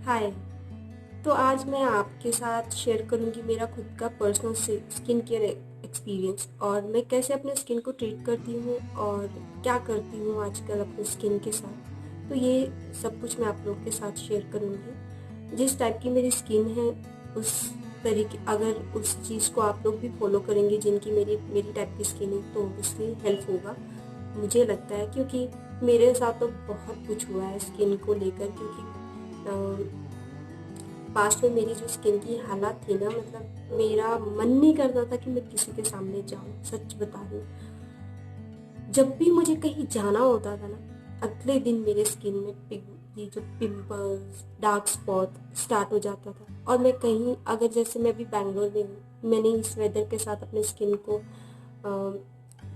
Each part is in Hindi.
हाय। तो आज मैं आपके साथ शेयर करूंगी मेरा खुद का पर्सनल स्किन केयर एक्सपीरियंस और मैं कैसे अपने स्किन को ट्रीट करती हूँ और क्या करती हूँ आजकल अपने स्किन के साथ। तो ये सब कुछ मैं आप लोगों के साथ शेयर करूँगी। जिस टाइप की मेरी स्किन है उस तरीके अगर उस चीज़ को आप लोग भी फॉलो करेंगे जिनकी मेरी मेरी टाइप की स्किन है तो ऑब्वियसली हेल्प होगा, मुझे लगता है। क्योंकि मेरे साथ तो बहुत कुछ हुआ है स्किन को लेकर। क्योंकि पास्ट में मेरी जो स्किन की हालत थी ना, मतलब मेरा मन नहीं करता था कि मैं किसी के सामने जाऊं। सच बता रही हूँ, जब भी मुझे कहीं जाना होता था ना, अगले दिन मेरे स्किन में ये जो पिंपल्स डार्क स्पॉट स्टार्ट हो जाता था। और मैं कहीं अगर जैसे मैं अभी बैंगलोर में हूँ, मैंने इस वेदर के साथ अपने स्किन को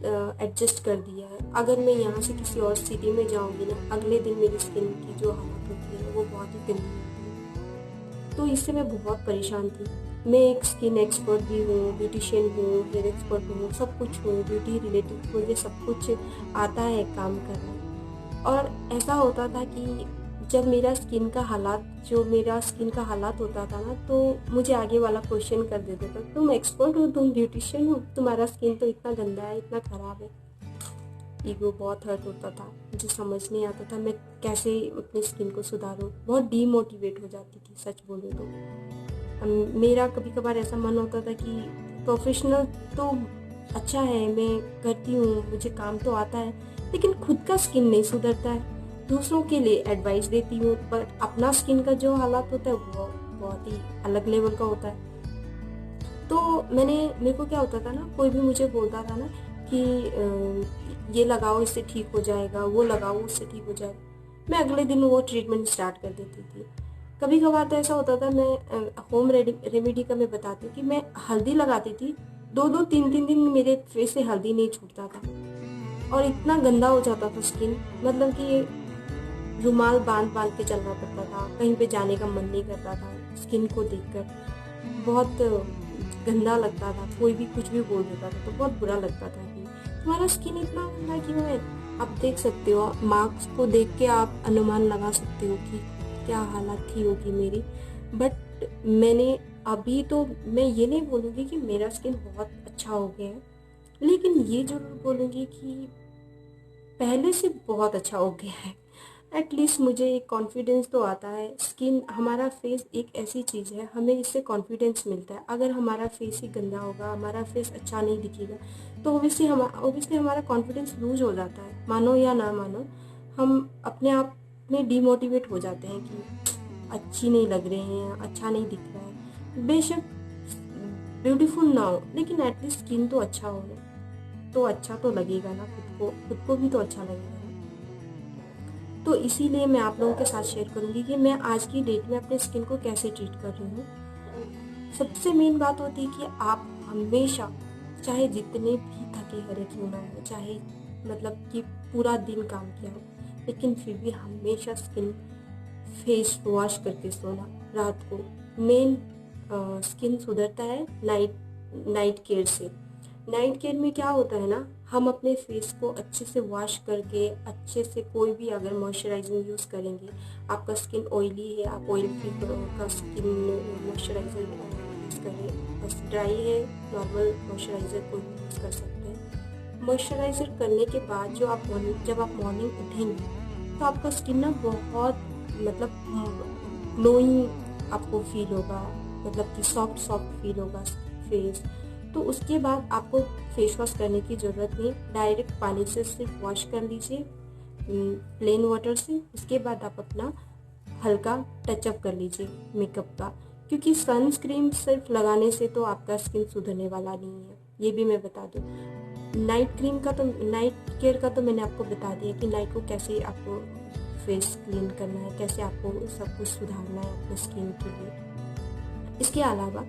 एडजस्ट कर दिया है। अगर मैं यहाँ से किसी और सिटी में जाऊँगी ना, अगले दिन मेरी स्किन की जो हालत होती है वो बहुत ही गंदी होती है। तो इससे मैं बहुत परेशान थी। मैं एक स्किन एक्सपर्ट भी हूँ, ब्यूटिशियन हूँ, हेयर एक्सपर्ट हूँ, सब कुछ हूँ, ब्यूटी रिलेटेड मुझे सब कुछ आता है काम करना। और ऐसा होता था कि जब मेरा स्किन का हालात होता था ना, तो मुझे आगे वाला क्वेश्चन कर देता था, तुम एक्सपर्ट हो, तुम ब्यूटिशियन हो, तुम्हारा स्किन तो इतना गंदा है, इतना खराब है। ईगो बहुत हर्ट होता था, मुझे समझ नहीं आता था मैं कैसे अपनी स्किन को सुधारूं। बहुत डीमोटिवेट हो जाती थी, सच बोलूं तो। मेरा कभी कभार ऐसा मन होता था कि प्रोफेशनल तो अच्छा है, मैं करती हूँ, मुझे काम तो आता है, लेकिन खुद का स्किन नहीं सुधरता है। दूसरों के लिए एडवाइस देती हूँ, पर अपना स्किन का जो हालात होता है वो बहुत ही अलग लेवल का होता है। तो मेरे को क्या होता था ना, कोई भी मुझे बोलता था ना कि ये लगाओ इससे ठीक हो जाएगा, वो लगाओ उससे ठीक हो जाएगा, मैं अगले दिन वो ट्रीटमेंट स्टार्ट कर देती थी। कभी कभार तो ऐसा होता था, मैं होम रेमेडी का मैं बताती हूँ कि मैं हल्दी लगाती थी, दो दो तीन तीन दिन मेरे फेस से हल्दी नहीं छूटता था और इतना गंदा हो जाता था स्किन। मतलब कि रुमाल बांध बांध के चलना पड़ता था, कहीं पे जाने का मन नहीं करता था। स्किन को देखकर बहुत गंदा लगता था, कोई भी कुछ भी बोल देता था तो बहुत बुरा लगता था कि तुम्हारा स्किन इतना गंदा क्यों है। आप देख सकते हो, मार्क्स को देख के आप अनुमान लगा सकते हो कि क्या हालत थी होगी मेरी। बट मैंने अभी तो मैं ये नहीं बोलूँगी कि मेरा स्किन बहुत अच्छा हो गया है, लेकिन ये जरूर बोलूँगी कि पहले से बहुत अच्छा हो गया है। एटलीस्ट मुझे एक कॉन्फिडेंस तो आता है। स्किन हमारा फेस एक ऐसी चीज़ है, हमें इससे कॉन्फिडेंस मिलता है। अगर हमारा फेस ही गंदा होगा, हमारा फेस अच्छा नहीं दिखेगा, तो ओबियसली हमारा कॉन्फिडेंस लूज हो जाता है। मानो या ना मानो, हम अपने आप में डिमोटिवेट हो जाते हैं कि अच्छी नहीं लग रहे हैं, अच्छा नहीं दिख रहा है। बेशक ब्यूटीफुल ना हो, लेकिन एटलीस्ट स्किन तो अच्छा हो, तो अच्छा तो लगेगा ना, खुद को भी तो अच्छा लगेगा ना। तो इसीलिए मैं आप लोगों के साथ शेयर करूंगी कि मैं आज की डेट में अपने स्किन को कैसे ट्रीट कर रही हूँ। सबसे मेन बात होती है कि आप हमेशा, चाहे जितने भी थके हारे क्यों ना हो, चाहे मतलब कि पूरा दिन काम किया हो, लेकिन फिर भी हमेशा स्किन फेस वॉश करके सोना रात को। मेन स्किन सुधरता है नाइट नाइट केयर से। नाइट केयर में क्या होता है ना, हम अपने फेस को अच्छे से वॉश करके, अच्छे से कोई भी अगर मॉइस्चराइजिंग यूज़ करेंगे, आपका स्किन ऑयली है, आप ऑयल फ्री का स्किन मॉइस्चराइजर यूज़ करें। बस ड्राई है, नॉर्मल मॉइस्चराइजर कोई भी यूज़ कर सकते हैं। मॉइस्चराइजर करने के बाद जब आप मॉर्निंग उठेंगे तो आपका स्किन ना बहुत मतलब ग्लोइंग आपको फील होगा, मतलब कि सॉफ्ट सॉफ्ट फील होगा फेस। तो उसके बाद आपको फेस वॉश करने की ज़रूरत नहीं, डायरेक्ट पानी से सिर्फ वॉश कर लीजिए प्लेन वाटर से। उसके बाद आप अपना हल्का टचअप कर लीजिए मेकअप का, क्योंकि सनस्क्रीन सिर्फ लगाने से तो आपका स्किन सुधरने वाला नहीं है, ये भी मैं बता दूँ। नाइट केयर का तो मैंने आपको बता दिया कि नाइट को कैसे आपको फेस क्लीन करना है, कैसे आपको सब कुछ सुधारना है अपने स्किन के लिए। इसके अलावा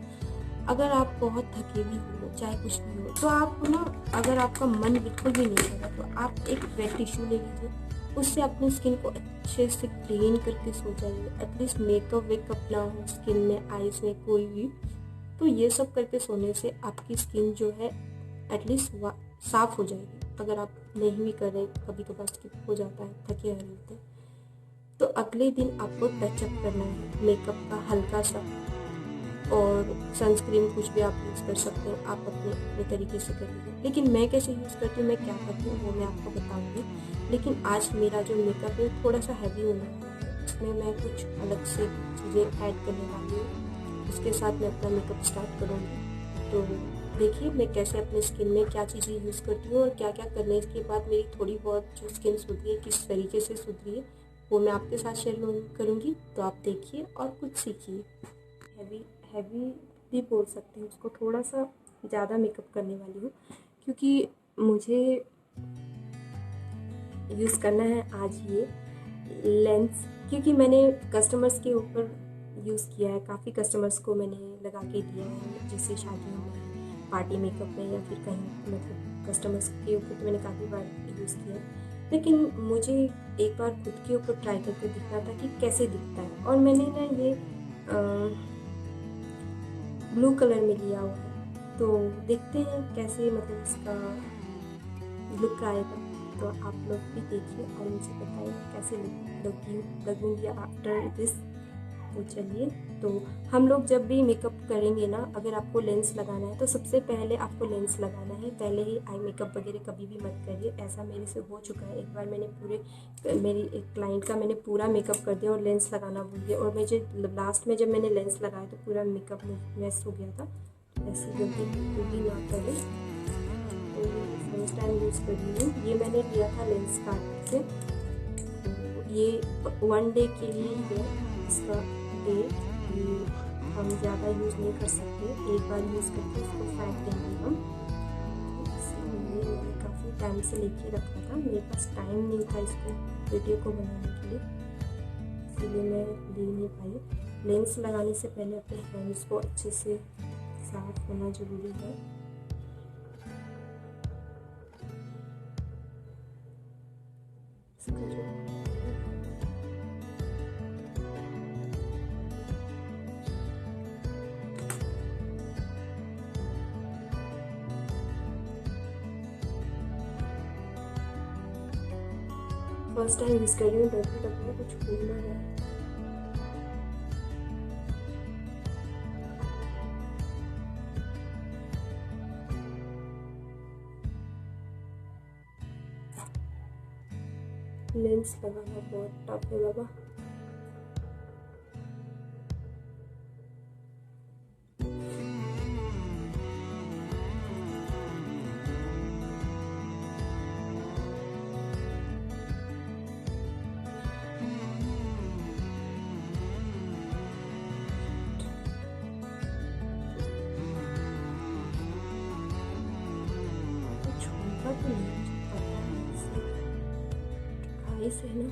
अगर आप बहुत थके भी हो, चाहे कुछ भी हो, तो आप ना, अगर आपका मन बिल्कुल भी नहीं कर रहा तो आप एक वेट टिश्यू ले लीजिए, उससे अपनी स्किन को अच्छे से क्लीन करके सो जाइए। एटलीस्ट मेकअप वेकअप ना हो स्किन में, आईज में कोई भी। तो ये सब करके सोने से आपकी स्किन जो है एटलीस्ट साफ हो जाएगी। अगर आप नहीं भी करें, कभी कभार स्किप हो जाता है, थके रहते हैं। तो अगले दिन आपको टचअप करना है मेकअप का हल्का सा, और सनस्क्रीन कुछ भी आप यूज़ कर सकते हैं, आप अपने अपने तरीके से कर लीजिए। लेकिन मैं कैसे यूज़ करती हूँ, मैं क्या करती हूँ, वो मैं आपको बताऊँगी। लेकिन आज मेरा जो मेकअप है थोड़ा सा हैवी होने वाला है, इसमें मैं कुछ अलग से चीज़ें ऐड करने वाली हूँ। उसके साथ मैं अपना मेकअप स्टार्ट करूँगी। तो देखिए मैं कैसे अपने स्किन में क्या चीज़ें यूज़ करती हूँ और क्या क्या करने के बाद मेरी थोड़ी बहुत जो स्किन सुधरी है, किस तरीके से सुधरी है, वो मैं आपके साथ शेयर करूँगी। तो आप देखिए और कुछ सीखिए। हैवी हैवी भी बोल सकते हैं उसको, थोड़ा सा ज़्यादा मेकअप करने वाली हूँ क्योंकि मुझे यूज़ करना है आज ये लेंस, क्योंकि मैंने कस्टमर्स के ऊपर यूज़ किया है, काफ़ी कस्टमर्स को मैंने लगा के दिया है, जैसे शादियों में, पार्टी मेकअप में, या फिर कहीं मतलब कस्टमर्स के ऊपर तो मैंने काफ़ी बार यूज़ किया है। लेकिन मुझे एक बार खुद के ऊपर ट्राई करके दिखना था कि कैसे दिखता है, और मैंने ना ये ब्लू कलर में लिया हुआ है। तो देखते हैं कैसे मतलब इसका लुक आएगा। तो आप लोग भी देखिए और मुझे बताइए कैसे लगूंगी आफ्टर दिस। तो चलिए, तो हम लोग जब भी मेकअप करेंगे ना, अगर आपको लेंस लगाना है तो सबसे पहले आपको लेंस लगाना है, पहले ही आई मेकअप वगैरह कभी भी मत करिए। ऐसा मेरे से हो चुका है, एक बार मैंने मेरी एक क्लाइंट का मैंने पूरा मेकअप कर दिया और लेंस लगाना भूल गया, और मुझे लास्ट में जब मैंने लेंस लगाया तो पूरा मेकअप मेस हो गया था। ऐसी गलती बिल्कुल भी ना करें। तो फर्स्ट टाइम यूज़ कर रही हूँ, ये मैंने लिया था लेंस कार्ट से। ये 1 डे के लिए ही है इसका डेट, ये हम ज़्यादा यूज़ नहीं कर सकते, एक बार यूज़ करके इसको फेंक देंगे हम। इसीलिए मैंने काफ़ी टाइम से लेके रखा था, मेरे पास टाइम नहीं था इसको वीडियो को बनाने के लिए, इसीलिए मैं ले नहीं पाई। लेंस लगाने से पहले अपने हैंड्स को अच्छे से साफ होना ज़रूरी है। इसका जो फर्स्ट टाइम यूज़ कर रही हूँ, डर भी लग रहा है कुछ हो ना है। लेंस लगाना बहुत टफ है बाबा। छोटा तो नहीं, मुझे पता है इससे है ना,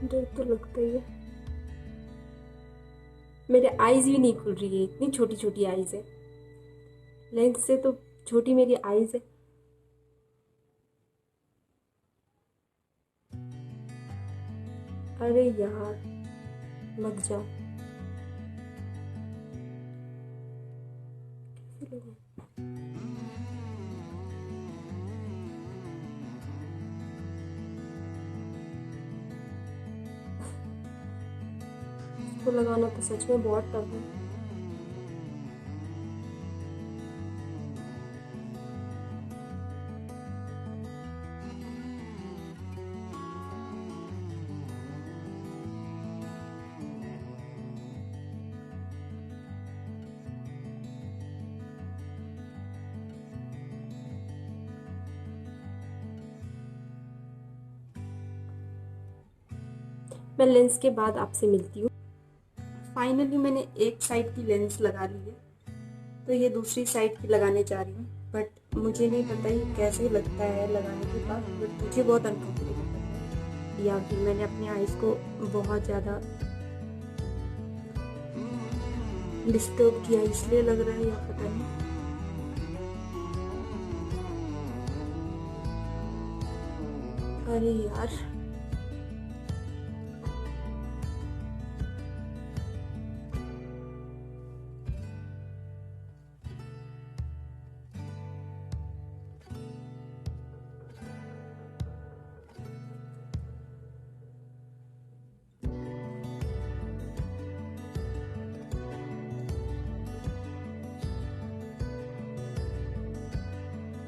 डर तो लगता ही है। मेरे आईज भी नहीं खुल रही है, इतनी छोटी छोटी आईज है, लेंस से तो छोटी मेरी आईज है। अरे यार, लग जा। कैसे लगा? इसको लगाना तो सच में बहुत टफ है। मैं लेंस के बाद आपसे मिलती हूँ। फाइनली मैंने एक साइड की लेंस लगा ली है, तो ये दूसरी साइड की लगाने जा रही हूँ। बट मुझे नहीं पता ये कैसे लगता है लगाने के बाद, बट मुझे बहुत अनकम्फर्टेबल लग रहा है, या फिर मैंने अपने आईज को बहुत ज़्यादा डिस्टर्ब किया इसलिए लग रहा है, या पता नहीं। अरे यार,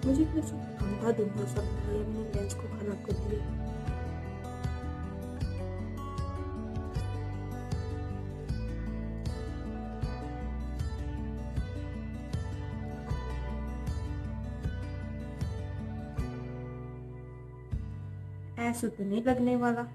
मुझे कैसे अंधा-धुंधला सा लग रहा है, मैंने लेंस को खराब कर दिया। ऐसे तो नहीं लगने वाला।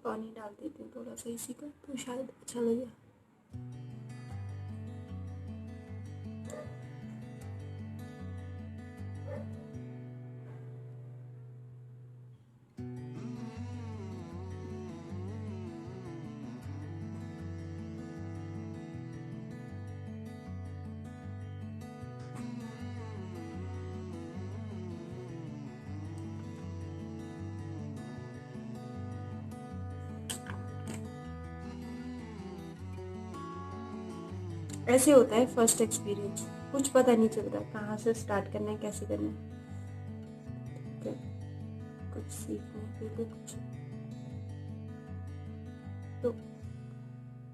पानी डाल देते हैं थोड़ा सा इसी का, तो शायद अच्छा लगे। ऐसे होता है फर्स्ट एक्सपीरियंस, कुछ पता नहीं चलता कहाँ से स्टार्ट करना है, कैसे करना है। कुछ सीखने के लिए कुछ तो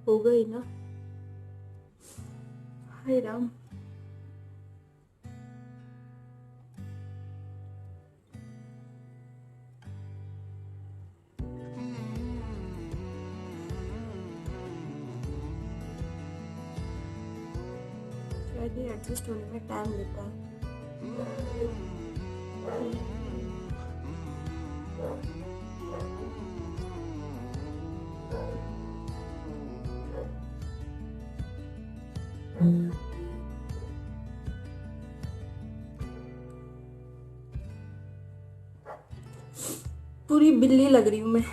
होगा ही ना। हाय राम। शायद ये एडजस्ट होने में टाइम लेता है। पूरी बिल्ली लग रही हूँ मैं।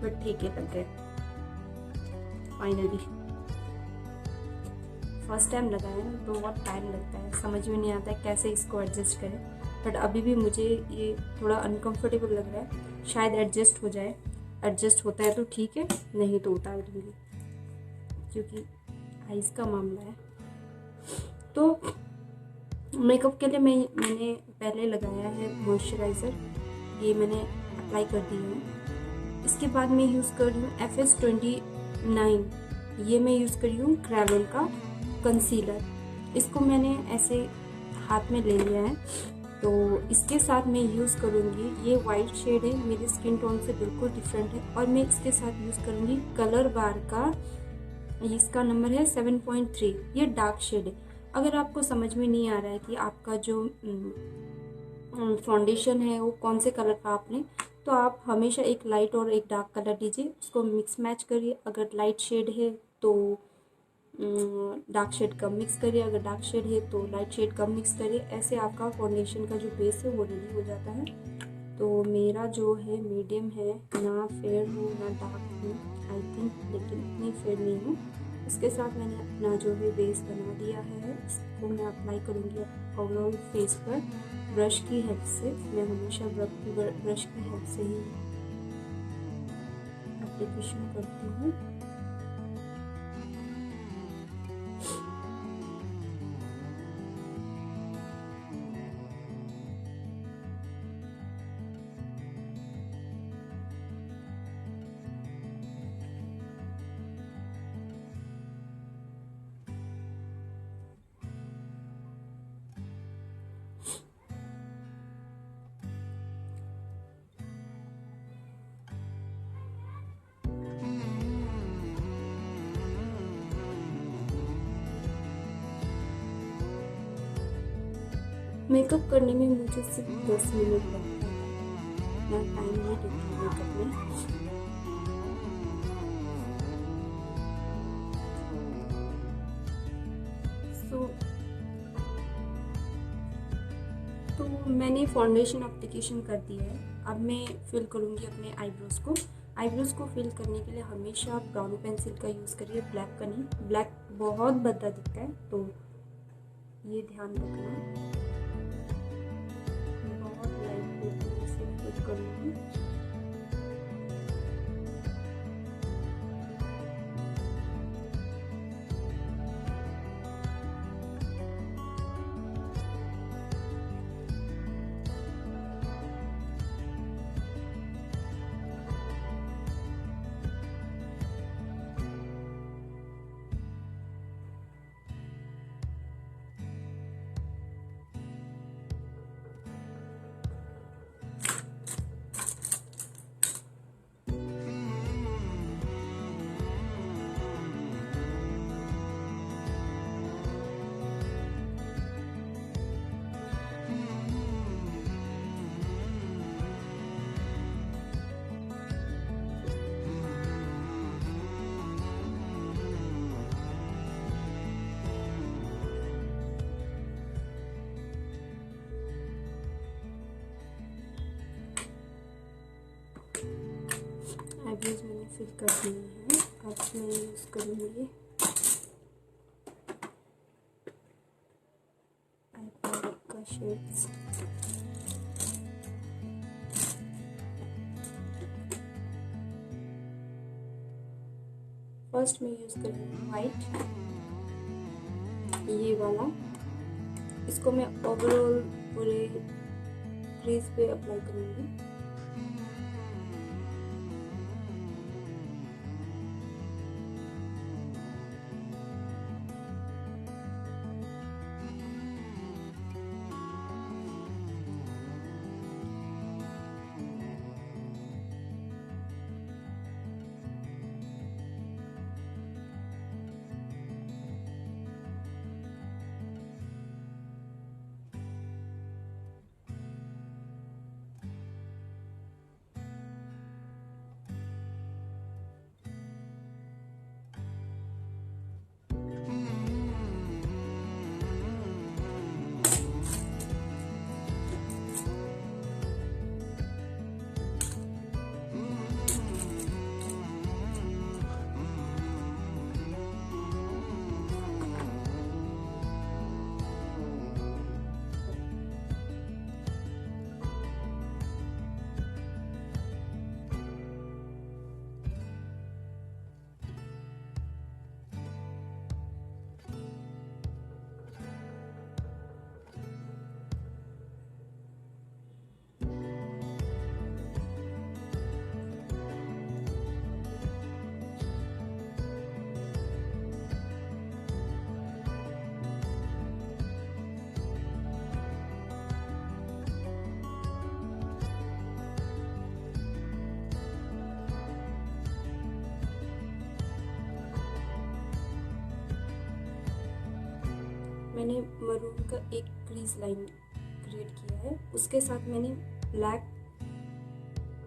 बट ठीक है, लग गए फाइनली। फर्स्ट टाइम लगाया ना तो बहुत टाइम लगता है, समझ में नहीं आता है कैसे इसको एडजस्ट करें। बट अभी भी मुझे ये थोड़ा अनकंफर्टेबल लग रहा है, शायद एडजस्ट हो जाए। एडजस्ट होता है तो ठीक है, नहीं तो उतार दूँगी क्योंकि आइज़ का मामला है। तो मेकअप के लिए मैंने पहले लगाया है मॉइस्चराइज़र, ये मैंने अप्लाई कर दिया है। इसके बाद मैं यूज़ कर रही हूँ FS29, ये मैं यूज़ कर रही हूँ क्रेयोल का कंसीलर। इसको मैंने ऐसे हाथ में ले लिया है, तो इसके साथ मैं यूज़ करूँगी, ये वाइट शेड है, मेरे स्किन टोन से बिल्कुल डिफरेंट है। और मैं इसके साथ यूज़ करूँगी कलर बार का, इसका नंबर है 7.3, ये डार्क शेड है। अगर आपको समझ में नहीं आ रहा है कि आपका जो फाउंडेशन है वो कौन से कलर का आपने, तो आप हमेशा एक लाइट और एक डार्क कलर लीजिए, उसको मिक्स मैच करिए। अगर लाइट शेड है तो डार्क शेड कम मिक्स करिए, अगर डार्क शेड है तो लाइट शेड कम मिक्स करिए। ऐसे आपका फाउंडेशन का जो बेस है वो रेडी हो जाता है। तो मेरा जो है मीडियम है, ना फेयर हूँ ना डार्क हूँ आई थिंक, लेकिन इतनी फेयर नहीं हूँ। इसके साथ मैंने अपना जो है बेस बना दिया है, इसको मैं अप्लाई करूँगी ओवरऑल फेस पर ब्रश की हेल्प से। मैं हमेशा ब्रश की हेल्प से ही एप्लीकेशन करती हूँ। मेकअप करने में मुझे सिर्फ 10 मिनट लगता है, मैं टाइम नहीं देती मेकअप में। तो मैंने फाउंडेशन एप्लीकेशन कर दी है। अब मैं फिल करूँगी अपने आईब्रोज़ को। आईब्रोज़ को फिल करने के लिए हमेशा ब्राउन पेंसिल का यूज़ करिए, ब्लैक का नहीं। ब्लैक बहुत भद्दा दिखता है, तो ये ध्यान रखना। बहुत लाइट पेंसिल से फिल करूँगी। आईब्रोज मैंने फिल कर दिए हैं। अब मैं यूज़ करूँगी आईब्रो का शेड्स। फर्स्ट मैं यूज़ करूँगी वाइट, ये वाला। इसको मैं ओवरऑल पूरे क्रीज पे अप्लाई करूँगी। मैंने मरून का एक क्रीज लाइन क्रिएट किया है, उसके साथ मैंने ब्लैक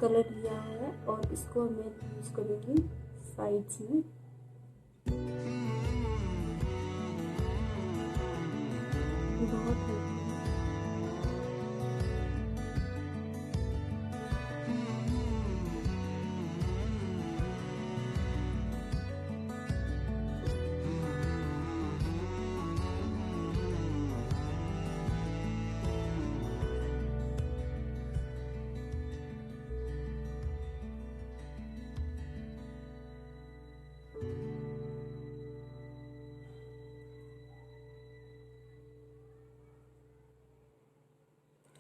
कलर लिया है और इसको मैं यूज़ करूँगी साइड्स में। बहुत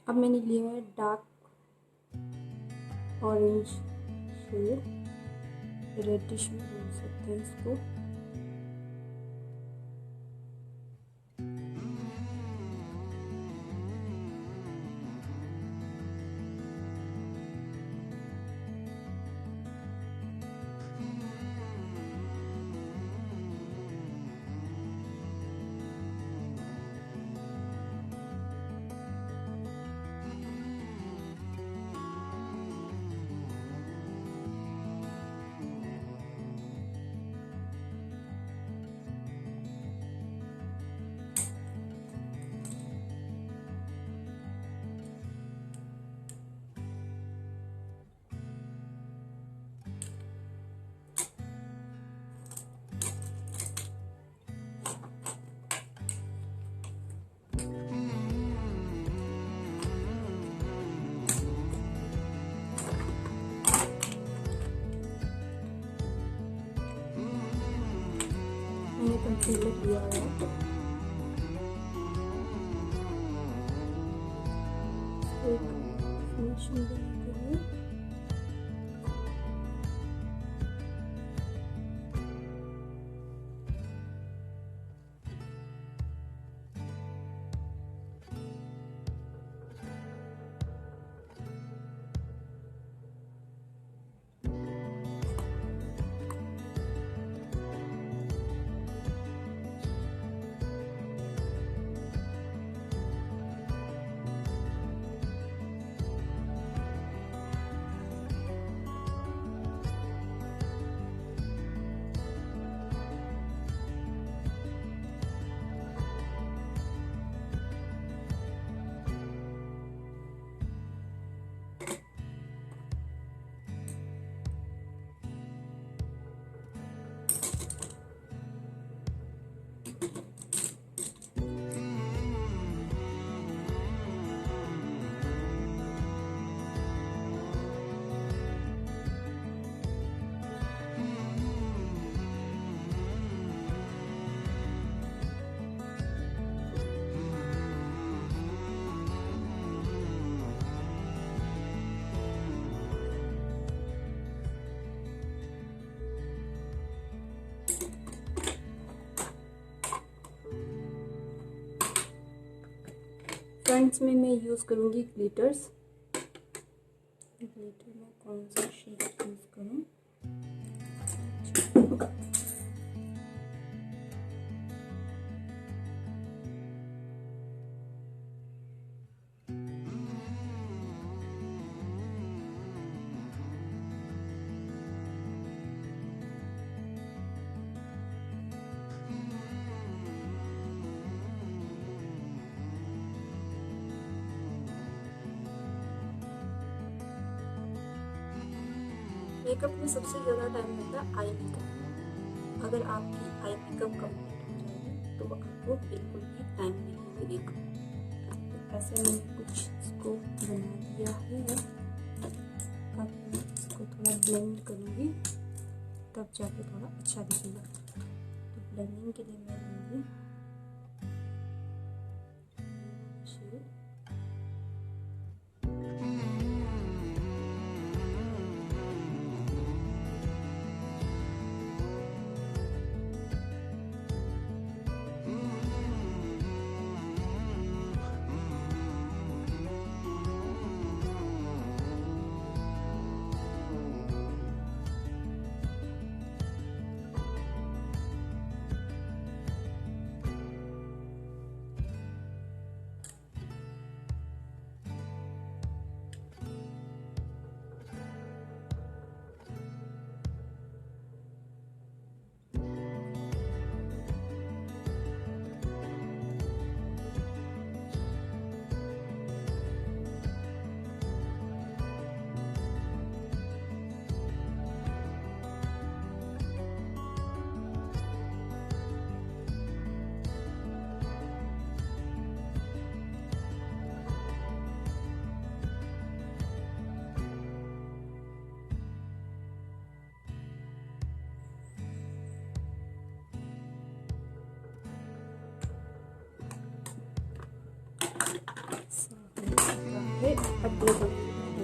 अब मैंने लिया है डार्क ऑरेंज शेड, रेडिश भी बोल सकते हैं इसको। कंसीलर लिया है, एक फिनिशिंग देने के लिए। फ्रेंड्स में मैं यूज़ करूँगी ग्लिटर्स। ग्लिटर में कौन सा शेड यूज़ करूँ? मेकअप में सबसे ज़्यादा टाइम लगता है आई मेकअप। अगर आपकी आई मेकअप कंप्लीट हो जाएगी तो आपको बिल्कुल भी टाइम नहीं लगेगा। तो ऐसे मैंने कुछ इसको बना दिया है। अब मैं इसको थोड़ा ब्लेंड करूँगी, तब जाके थोड़ा अच्छा दिखेगा। तो ब्लेंडिंग के लिए मैं लूँगी शेड।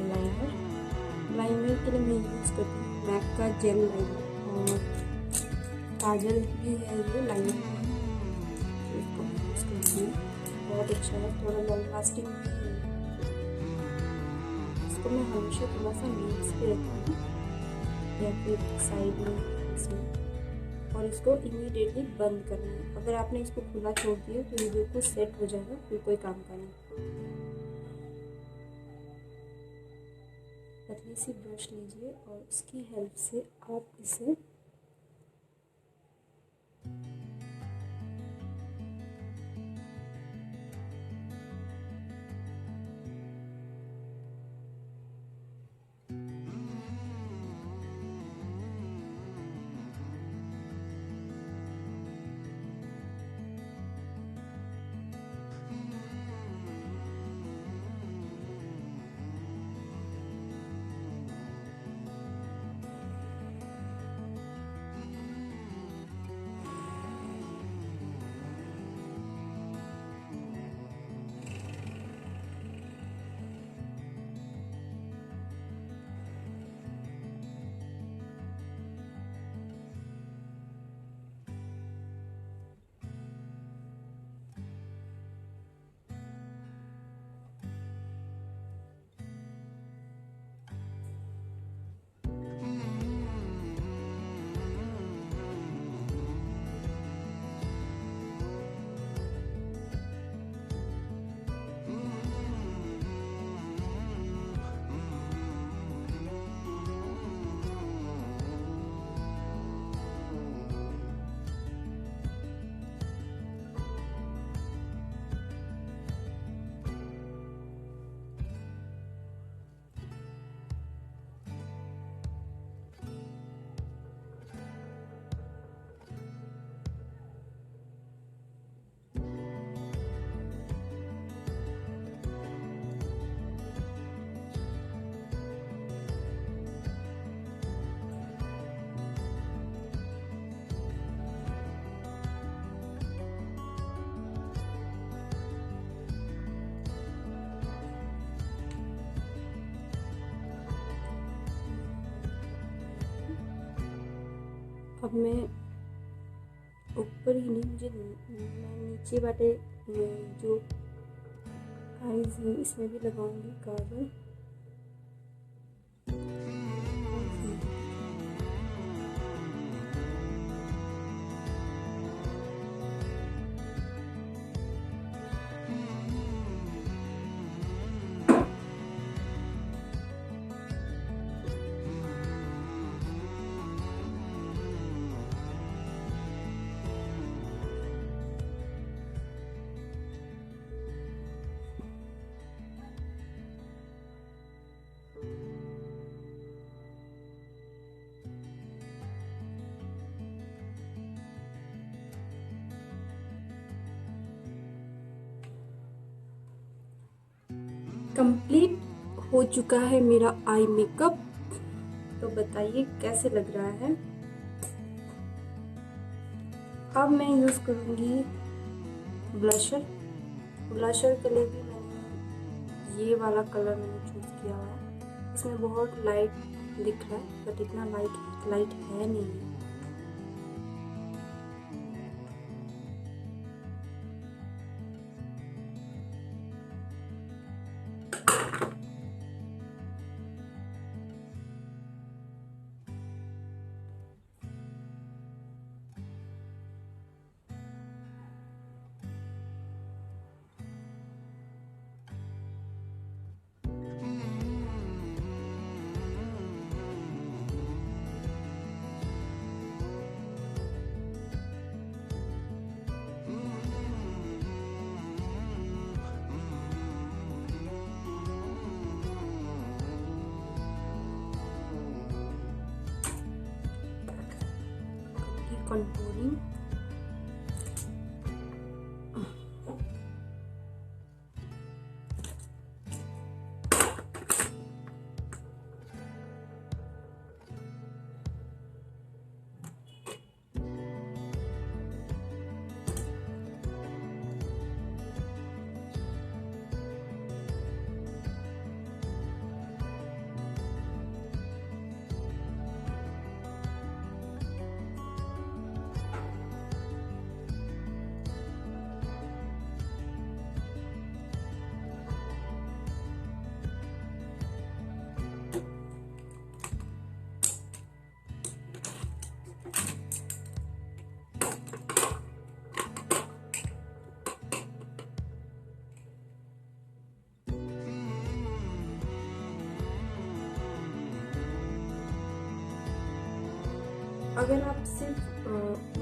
लाइनर। लाइनर के लिए मैं यूज़ करती हूँ मैक का जेल लाइनर, और काजल भी है ये लाइनर, इसको मैं यूज़ करती हूँ। बहुत अच्छा है, थोड़ा लॉन्ग लास्टिंग भी है। इसको मैं हमेशा थोड़ा सा नीड्स पे रखती हूँ या फिर साइड में इसमें, और इसको इमीडिएटली बंद करना है। अगर आपने इसको खुला छोड़ दिया तो ये बिल्कुल सेट हो जाएगा, फिर कोई काम का नहीं। पतली सी ब्रश लीजिए और इसकी हेल्प से आप इसे अब मैं ऊपर ही नहीं, मैं नीचे वाले जो आईज हैं इसमें भी लगाऊंगी काजल। कंप्लीट हो चुका है मेरा आई मेकअप। तो बताइए कैसे लग रहा है। अब मैं यूज़ करूँगी ब्लशर। ब्लशर के लिए भी मैंने ये वाला कलर मैंने चूज़ किया हुआ है। इसमें बहुत लाइट दिख रहा है बट इतना लाइट है नहीं। कंटूरिंग अगर आप सिर्फ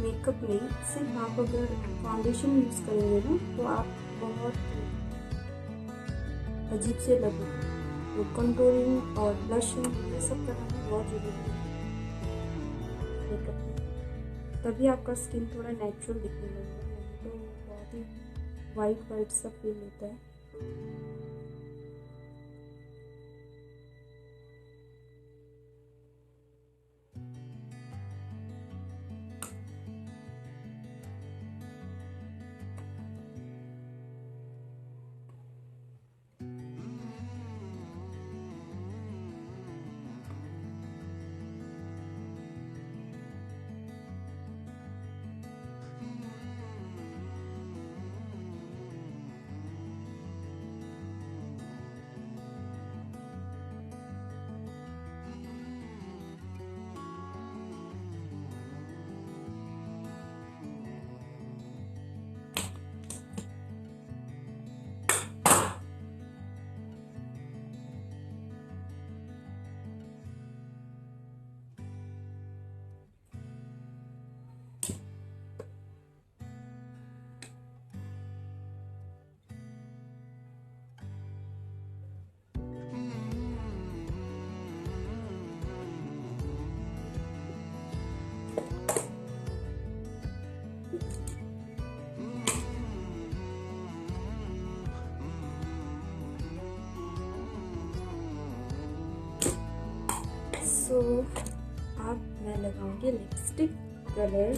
मेकअप नहीं, सिर्फ आप अगर फाउंडेशन यूज़ करेंगे ना तो आप बहुत अजीब से लगेंगे। तो कंटूरिंग और ब्लशिंग ये सब करना बहुत ज़रूरी है मेकअप में, तभी आपका स्किन थोड़ा नेचुरल दिखने लगेगा। नहीं तो बहुत ही वाइट सा फील होता है। सो अब मैं लगाऊंगी लिपस्टिक कलर।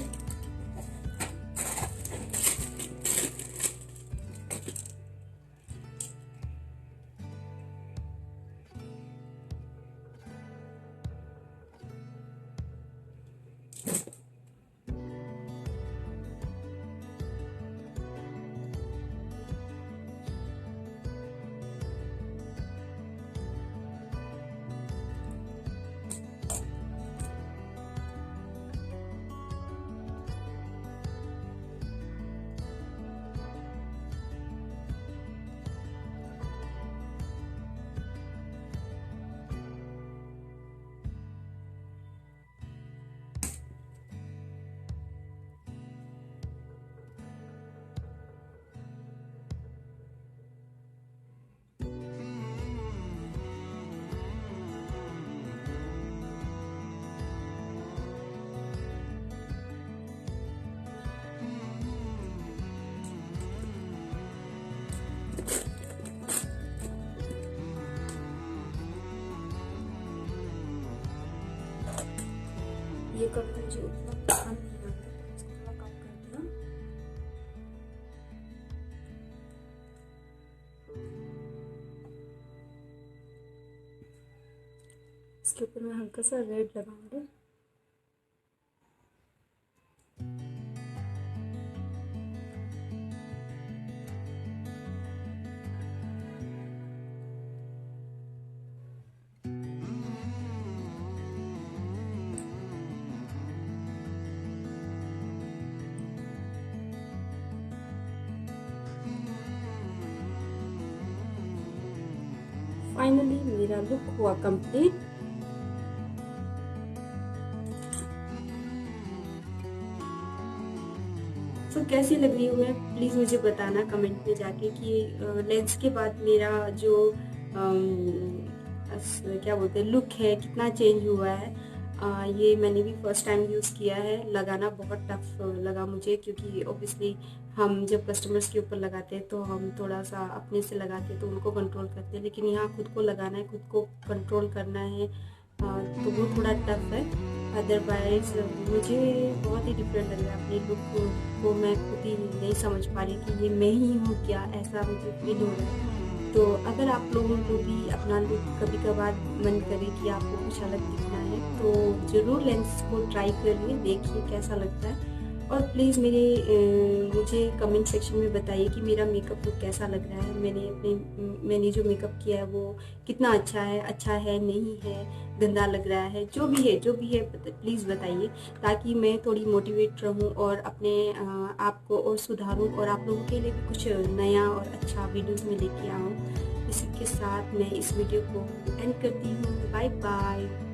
ये कलर मुझे उतना पसंद नहीं आया, तो इसको थोड़ा कम कर दिया। इसके ऊपर मैं हल्का सा रेड लगाऊंगी। फाइनली मेरा लुक हुआ कंप्लीट। तो कैसी लग रही हूँ मैं, प्लीज़ मुझे बताना कमेंट में जाके कि लेंस के बाद मेरा जो क्या बोलते हैं लुक है कितना चेंज हुआ है। ये मैंने भी फर्स्ट टाइम यूज़ किया है, लगाना बहुत टफ लगा मुझे, क्योंकि ऑब्वियसली हम जब कस्टमर्स के ऊपर लगाते हैं तो हम थोड़ा सा अपने से लगाते हैं तो उनको कंट्रोल करते हैं, लेकिन यहाँ खुद को लगाना है, खुद को कंट्रोल करना है, तो वो थोड़ा टफ है। अदरवाइज मुझे बहुत ही डिफरेंट लग रहा है। अपनी लुक को मैं खुद ही नहीं समझ पा रही कि ये मैं ही हूँ क्या, ऐसा मुझे फील हो रहा है। तो अगर आप लोगों को भी अपना लुक कभी कभार मन करे कि आपको कुछ अलग दिखना है तो ज़रूर लेंस को ट्राई करिए, देखिए कैसा लगता है। और प्लीज़ मुझे कमेंट सेक्शन में बताइए कि मेरा मेकअप लुक कैसा लग रहा है। मैंने जो मेकअप किया है वो कितना अच्छा है नहीं है, गंदा लग रहा है, जो भी है प्लीज़ बताइए, ताकि मैं थोड़ी मोटिवेट रहूं और अपने आप को और सुधारूं और आप लोगों के लिए भी कुछ नया और अच्छा वीडियोस में लेके आऊं। इसी के साथ मैं इस वीडियो को एंड करती हूँ। Bye bye.